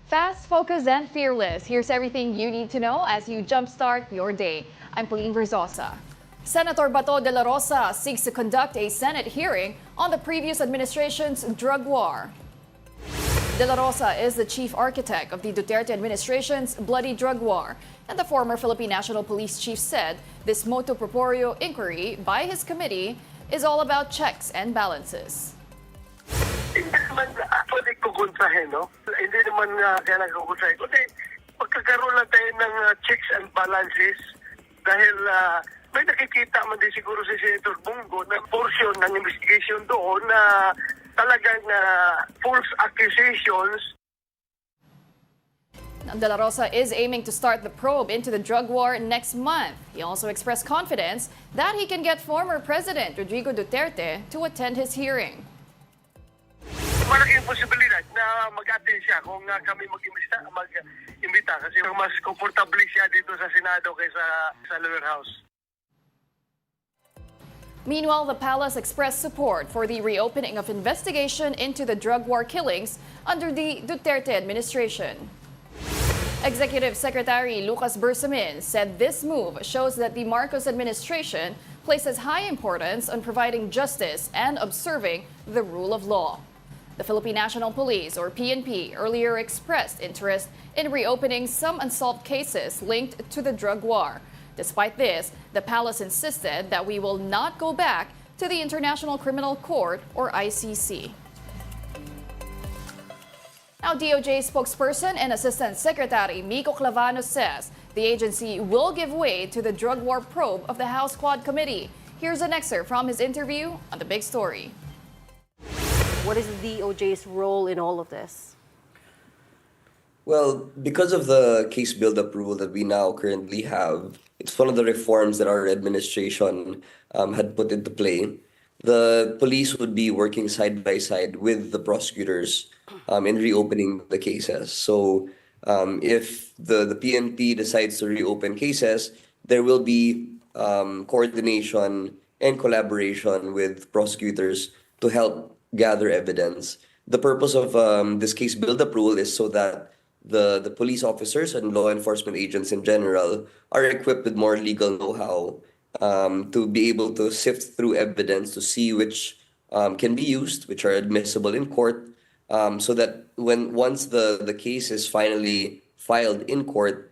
Fast, focused, and fearless. Here's everything you need to know as you jumpstart your day. I'm Pauline Verzosa. Senator Bato de la Rosa seeks to conduct a Senate hearing on the previous administration's drug war. De la Rosa is the chief architect of the Duterte administration's bloody drug war, and the former Philippine National Police chief said this motu proprio inquiry by his committee is all about checks and balances. Hindi naman pwede kukontrahin, no? Hindi naman kailangan kukontrahin. Kundi pagkakaroon lang tayo ng checks and balances dahil may nakikita man din siguro si Senator Bungo na portion ng investigation doon na talagang false accusations. De la Rosa is aiming to start the probe into the drug war next month. He also expressed confidence that he can get former President Rodrigo Duterte to attend his hearing. Malaking posibilidad na mag-attend siya kung kami mag-imbita kasi mas komportable siya dito sa Senado kaysa sa lower house. Meanwhile, the palace expressed support for the reopening of investigation into the drug war killings under the Duterte administration. Executive Secretary Lucas Bersamin said this move shows that the Marcos administration places high importance on providing justice and observing the rule of law. The Philippine National Police, or PNP, earlier expressed interest in reopening some unsolved cases linked to the drug war. Despite this, the palace insisted that we will not go back to the International Criminal Court, or ICC. Now, DOJ spokesperson and Assistant Secretary Miko Clavano says the agency will give way to the drug war probe of the House Quad Committee. Here's an excerpt from his interview on The Big Story. What is the DOJ's role in all of this? Well, because of the case build-up rule that we now currently have, it's one of the reforms that our administration had put into play. The police would be working side by side with the prosecutors in reopening the cases. So if the PNP decides to reopen cases, there will be coordination and collaboration with prosecutors to help gather evidence. The purpose of this case build-up rule is so that the police officers and law enforcement agents in general are equipped with more legal know-how to be able to sift through evidence to see which can be used, which are admissible in court, so that once the case is finally filed in court,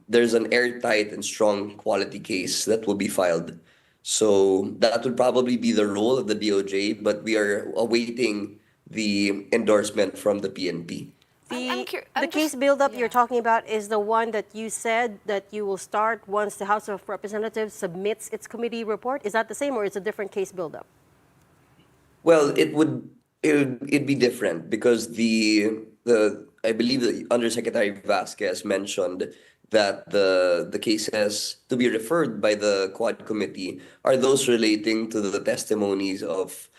there's an airtight and strong quality case that will be filed. So that would probably be the role of the DOJ, but we are awaiting the endorsement from the PNP. The case buildup you're talking about is the one that you said that you will start once the House of Representatives submits its committee report. Is that the same, or is it a different case buildup? Well, it'd be different because I believe the Undersecretary Vasquez mentioned that the cases to be referred by the Quad Committee are those relating to the testimonies of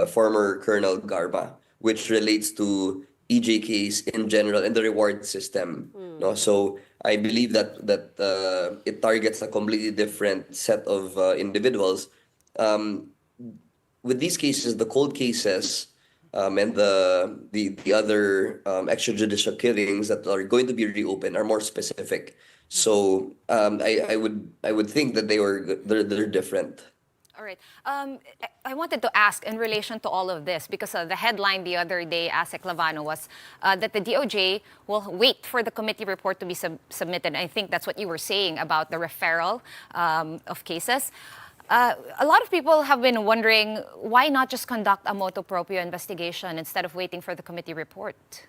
former Colonel Garma, which relates to EJKs in general and the reward system. No? So I believe that it targets a completely different set of individuals. With these cases, the cold cases and the other extrajudicial killings that are going to be reopened are more specific. So I would think that they're different. All right. I wanted to ask in relation to all of this, because the headline the other day, Asek Lavano, was that the DOJ will wait for the committee report to be submitted. I think that's what you were saying about the referral of cases. A lot of people have been wondering, why not just conduct a motu proprio investigation instead of waiting for the committee report?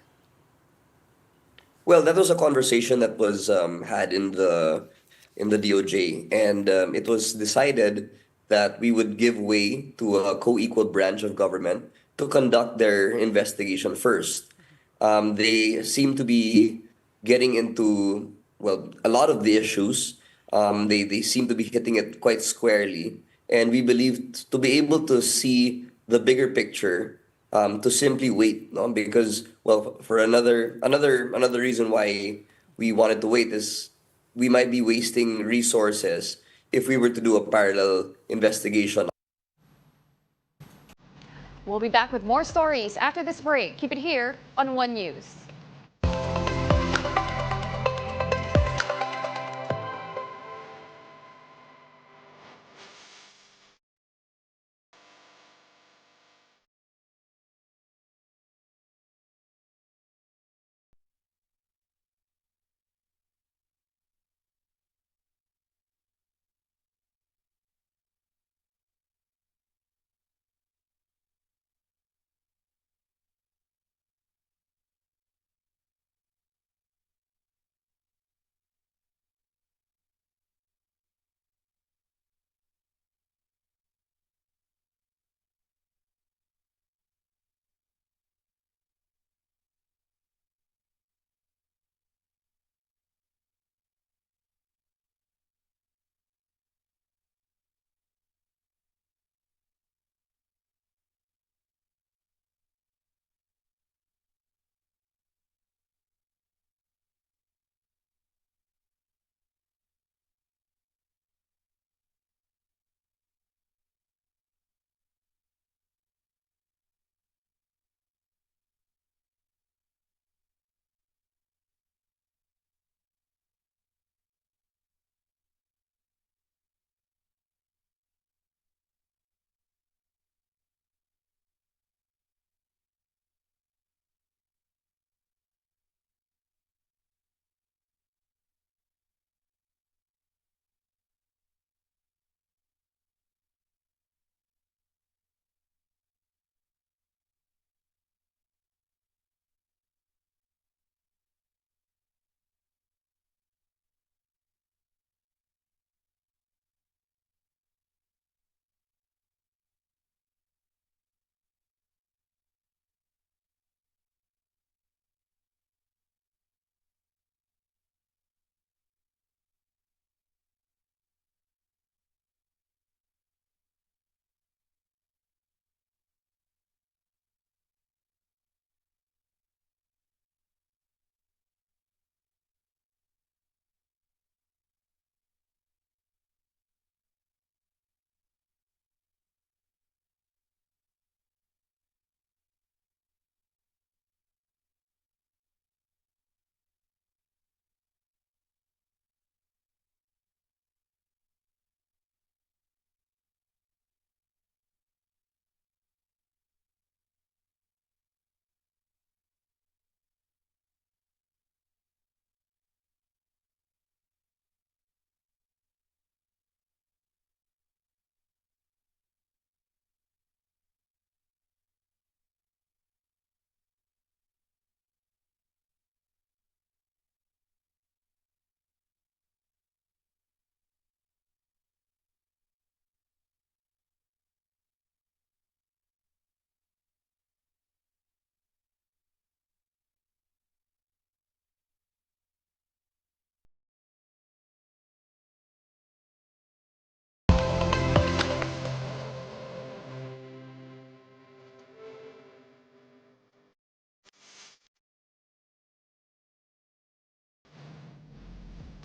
Well, that was a conversation that was had in the DOJ, and it was decided that we would give way to a co-equal branch of government to conduct their investigation first. They seem to be getting into, well, a lot of the issues. They seem to be hitting it quite squarely. And we believe to be able to see the bigger picture, to simply wait, no? Because, well, for another reason why we wanted to wait is we might be wasting resources if we were to do a parallel investigation. We'll be back with more stories after this break. Keep it here on One News.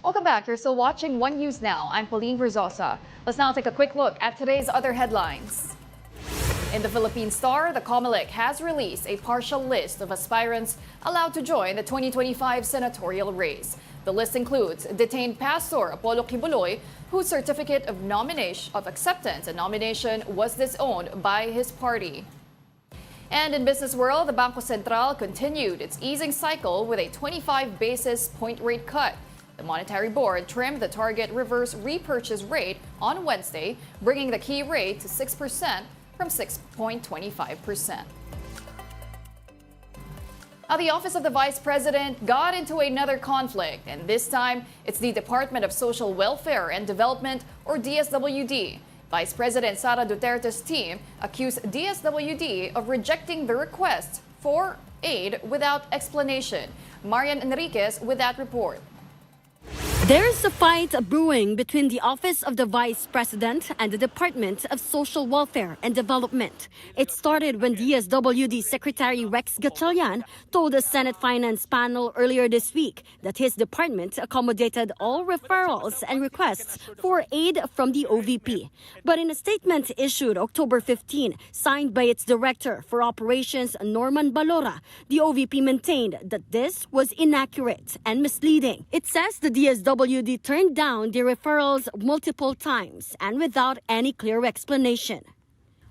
Welcome back. You're still watching One News Now. I'm Pauline Verzosa. Let's now take a quick look at today's other headlines. In the Philippine Star, the COMELEC has released a partial list of aspirants allowed to join the 2025 senatorial race. The list includes detained Pastor Apollo Kibuloy, whose certificate of acceptance and nomination was disowned by his party. And in business world, the Bangko Sentral continued its easing cycle with a 25 basis point rate cut. The Monetary Board trimmed the target reverse repurchase rate on Wednesday, bringing the key rate to 6% from 6.25%. Now, the Office of the Vice President got into another conflict, and this time it's the Department of Social Welfare and Development, or DSWD. Vice President Sara Duterte's team accused DSWD of rejecting the request for aid without explanation. Marian Enriquez with that report. There's a fight brewing between the Office of the Vice President and the Department of Social Welfare and Development. It started when DSWD Secretary Rex Gatchalian told the Senate Finance panel earlier this week that his department accommodated all referrals and requests for aid from the OVP. But in a statement issued October 15, signed by its Director for Operations, Norman Balora, the OVP maintained that this was inaccurate and misleading. It says the DSWD turned down the referrals multiple times and without any clear explanation.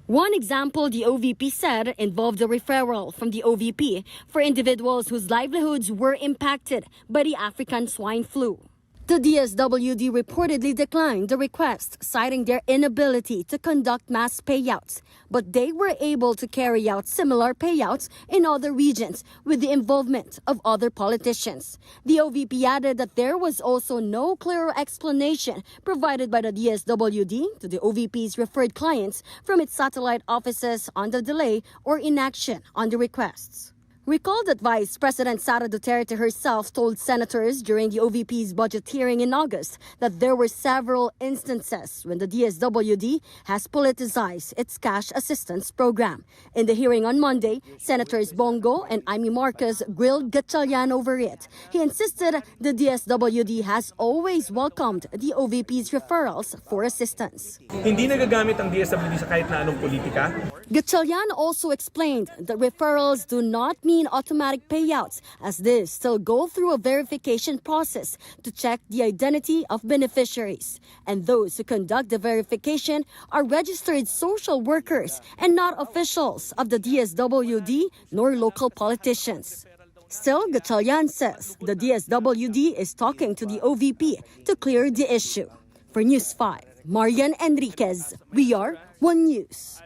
One example the OVP said involved a referral from the OVP for individuals whose livelihoods were impacted by the African swine flu. The DSWD reportedly declined the request, citing their inability to conduct mass payouts. But they were able to carry out similar payouts in other regions with the involvement of other politicians. The OVP added that there was also no clear explanation provided by the DSWD to the OVP's referred clients from its satellite offices on the delay or inaction on the requests. Recall that Vice President Sara Duterte herself told senators during the OVP's budget hearing in August that there were several instances when the DSWD has politicized its cash assistance program. In the hearing on Monday, Senators Bongo and Amy Marcos grilled Gatchalian over it. He insisted the DSWD has always welcomed the OVP's referrals for assistance. Hindi nagagamit ang DSWD sa kahit na anong politika. Gatchalian also explained that referrals do not mean automatic payouts, as these still go through a verification process to check the identity of beneficiaries. And those who conduct the verification are registered social workers and not officials of the DSWD nor local politicians. Still, Gatchalian says the DSWD is talking to the OVP to clear the issue. For News 5, Marian Enriquez, we are One News.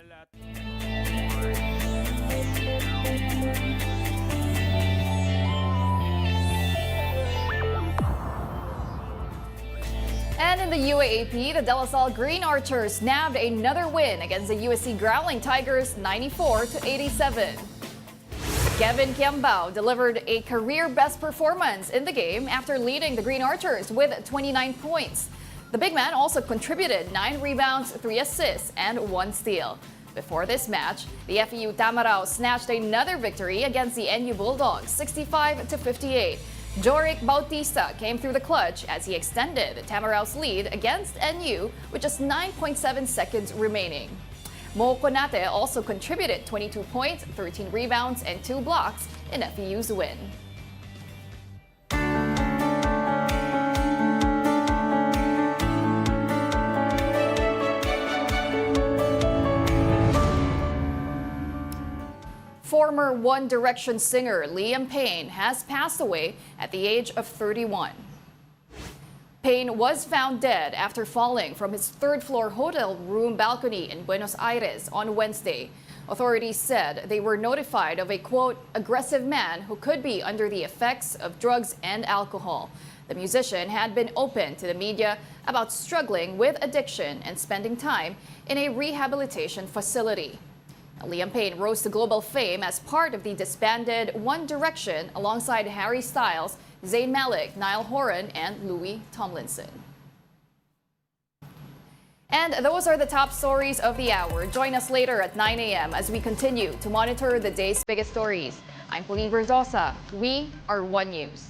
And in the UAAP, the De La Salle Green Archers nabbed another win against the USC Growling Tigers 94-87. Kevin Kiambao delivered a career-best performance in the game after leading the Green Archers with 29 points. The big man also contributed 9 rebounds, 3 assists, and 1 steal. Before this match, the FEU Tamarao snatched another victory against the NU Bulldogs, 65-58. Joric Bautista came through the clutch as he extended Tamarao's lead against NU with just 9.7 seconds remaining. Mo Konate also contributed 22 points, 13 rebounds, and 2 blocks in FEU's win. Former One Direction singer Liam Payne has passed away at the age of 31. Payne was found dead after falling from his third-floor hotel room balcony in Buenos Aires on Wednesday. Authorities said they were notified of a, quote, aggressive man who could be under the effects of drugs and alcohol. The musician had been open to the media about struggling with addiction and spending time in a rehabilitation facility. Liam Payne rose to global fame as part of the disbanded One Direction alongside Harry Styles, Zayn Malik, Niall Horan, and Louis Tomlinson. And those are the top stories of the hour. Join us later at 9 a.m. as we continue to monitor the day's biggest stories. I'm Pauline Verzosa. We are One News.